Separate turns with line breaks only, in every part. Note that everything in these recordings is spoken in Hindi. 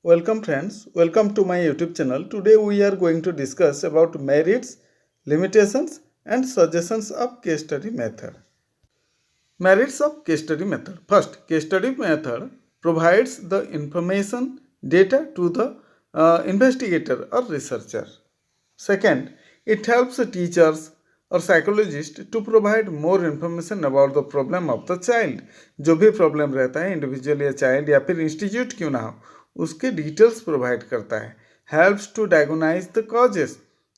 Welcome friends, welcome to my YouTube channel. Today we are going to discuss about merits, limitations and suggestions of case study method. Merits of case study method. First, case study method provides the information, data to the investigator or researcher. Second, it helps teachers और psychologist to provide more information about the problem of the child. जो भी प्रॉब्लम रहता है इंडिविजुअल या चाइल्ड या फिर इंस्टीट्यूट क्यों ना हो, उसके डिटेल्स प्रोवाइड करता है. Helps to diagnose the causes.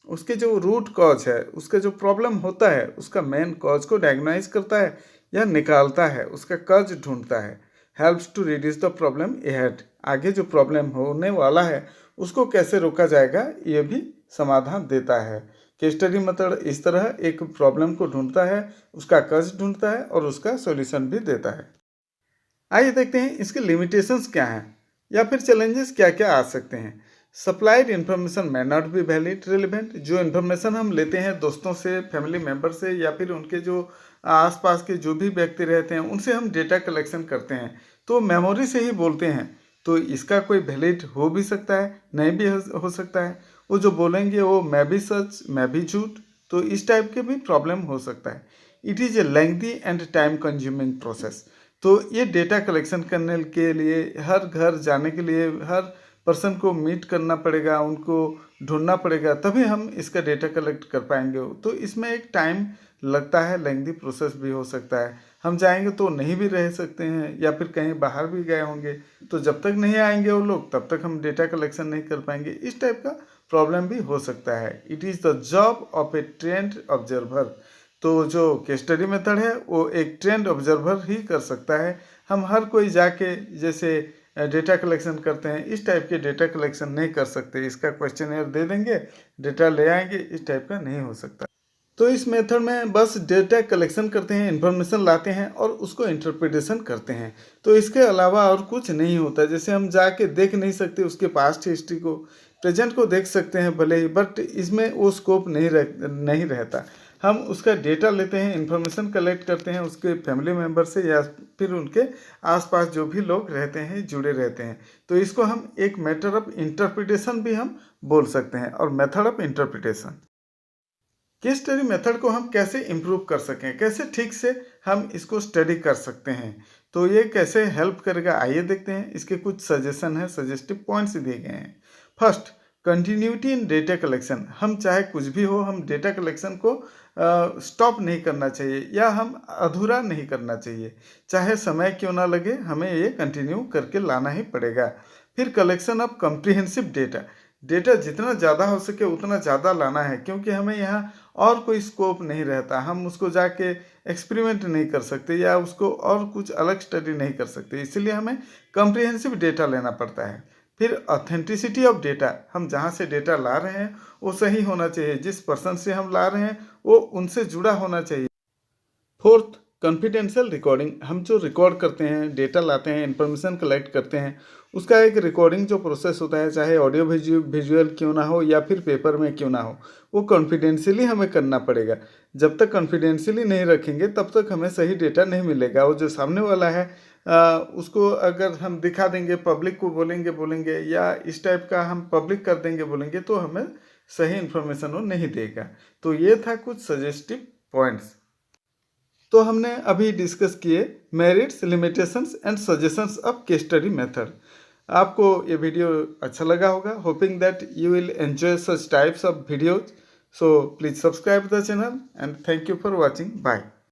उसके जो रूट कॉज है, उसका जो प्रॉब्लम होता है, उसका मेन कॉज को डायग्नोनाइज करता है या निकालता है, उसका कॉज ढूंढता है. Helps to reduce the problem ahead. आगे जो प्रॉब्लम होने वाला है उसको कैसे रोका जाएगा, ये भी समाधान देता है. केस स्टडी मेथड इस तरह एक प्रॉब्लम को ढूंढता है, उसका कॉज ढूंढता है और उसका सॉल्यूशन भी देता है. आइए देखते हैं इसके लिमिटेशंस क्या हैं या फिर चैलेंजेस क्या क्या आ सकते हैं. Supplied information may not be valid relevant. जो इन्फॉर्मेशन हम लेते हैं दोस्तों से, फैमिली मेम्बर से या फिर उनके जो आसपास के जो भी व्यक्ति रहते हैं उनसे हम डेटा कलेक्शन करते हैं, तो मेमोरी से ही बोलते हैं, तो इसका कोई वैलिड हो भी सकता है, नहीं भी हो सकता है. वो जो बोलेंगे वो मैं भी सच मैं भी झूठ, तो इस टाइप के भी प्रॉब्लम हो सकता है. It is a lengthy and time consuming process. तो ये डेटा कलेक्शन करने के लिए, हर घर जाने के लिए, हर पर्सन को मीट करना पड़ेगा, उनको ढूंढना पड़ेगा, तभी हम इसका डेटा कलेक्ट कर पाएंगे. तो इसमें एक टाइम लगता है, लेंथी प्रोसेस भी हो सकता है. हम जाएंगे तो नहीं भी रह सकते हैं या फिर कहीं बाहर भी गए होंगे, तो जब तक नहीं आएंगे वो लोग तब तक हम डेटा कलेक्शन नहीं कर पाएंगे. इस टाइप का प्रॉब्लम भी हो सकता है. It is the job of A trend observer. तो जो केस स्टडी मेथड है वो एक ट्रेंड ऑब्जर्वर ही कर सकता है. हम हर कोई जाके जैसे डेटा कलेक्शन करते हैं इस टाइप के डेटा कलेक्शन नहीं कर सकते. इसका क्वेश्चनर दे देंगे, डेटा ले आएंगे, इस टाइप का नहीं हो सकता. तो इस मेथड में बस डेटा कलेक्शन करते हैं, इन्फॉर्मेशन लाते हैं और उसको इंटरप्रिटेशन करते हैं. तो इसके अलावा और कुछ नहीं होता. जैसे हम जाके देख नहीं सकते उसके पास्ट हिस्ट्री को, प्रेजेंट को देख सकते हैं भले ही, बट इसमें वो स्कोप नहीं रहता. हम उसका डेटा लेते हैं, इन्फॉर्मेशन कलेक्ट करते हैं उसके फैमिली मेम्बर से या फिर उनके आसपास जो भी लोग रहते हैं, जुड़े रहते हैं. तो इसको हम एक मैटर ऑफ इंटरप्रिटेशन भी हम बोल सकते हैं और method of interpretation. Case study method को हम कैसे इम्प्रूव कर सकें, कैसे ठीक से हम इसको स्टडी कर सकते हैं, तो ये कैसे हेल्प करेगा, आइए देखते हैं. इसके कुछ सजेशन है, सजेस्टिव पॉइंट्स दिए गए हैं. First, continuity in data collection. हम चाहे कुछ भी हो, हम डेटा कलेक्शन को स्टॉप नहीं करना चाहिए या हम अधूरा नहीं करना चाहिए. चाहे समय क्यों ना लगे, हमें ये कंटिन्यू करके लाना ही पड़ेगा. फिर collection of comprehensive data. Data जितना ज़्यादा हो सके उतना ज़्यादा लाना है, क्योंकि हमें यहाँ और कोई स्कोप नहीं रहता. हम उसको जाके एक्सपेरिमेंट नहीं कर सकते या उसको और कुछ अलग स्टडी नहीं कर सकते, इसलिए हमें कम्प्रीहेंसिव डेटा लेना पड़ता है. फिर ऑथेंटिसिटी ऑफ डेटा. हम जहाँ से डेटा ला रहे हैं वो सही होना चाहिए, जिस पर्सन से हम ला रहे हैं वो उनसे जुड़ा होना चाहिए. Fourth, confidential recording. हम जो रिकॉर्ड करते हैं, डेटा लाते हैं, इन्फॉर्मेशन कलेक्ट करते हैं, उसका एक रिकॉर्डिंग जो प्रोसेस होता है, चाहे ऑडियो विजुअल क्यों ना हो या फिर पेपर में क्यों ना हो, वो कॉन्फिडेंशियली हमें करना पड़ेगा. जब तक कॉन्फिडेंशियली नहीं रखेंगे तब तक हमें सही डेटा नहीं मिलेगा. वो जो सामने वाला है उसको अगर हम दिखा देंगे, पब्लिक को बोलेंगे या इस टाइप का हम पब्लिक कर देंगे बोलेंगे, तो हमें सही इन्फॉर्मेशन वो नहीं देगा. तो ये था कुछ सजेस्टिव पॉइंट्स. तो हमने अभी डिस्कस किए merits, limitations and suggestions of case study method. आपको ये वीडियो अच्छा लगा होगा. Hoping that you will enjoy such types of videos. So please subscribe the channel and thank you for watching. Bye.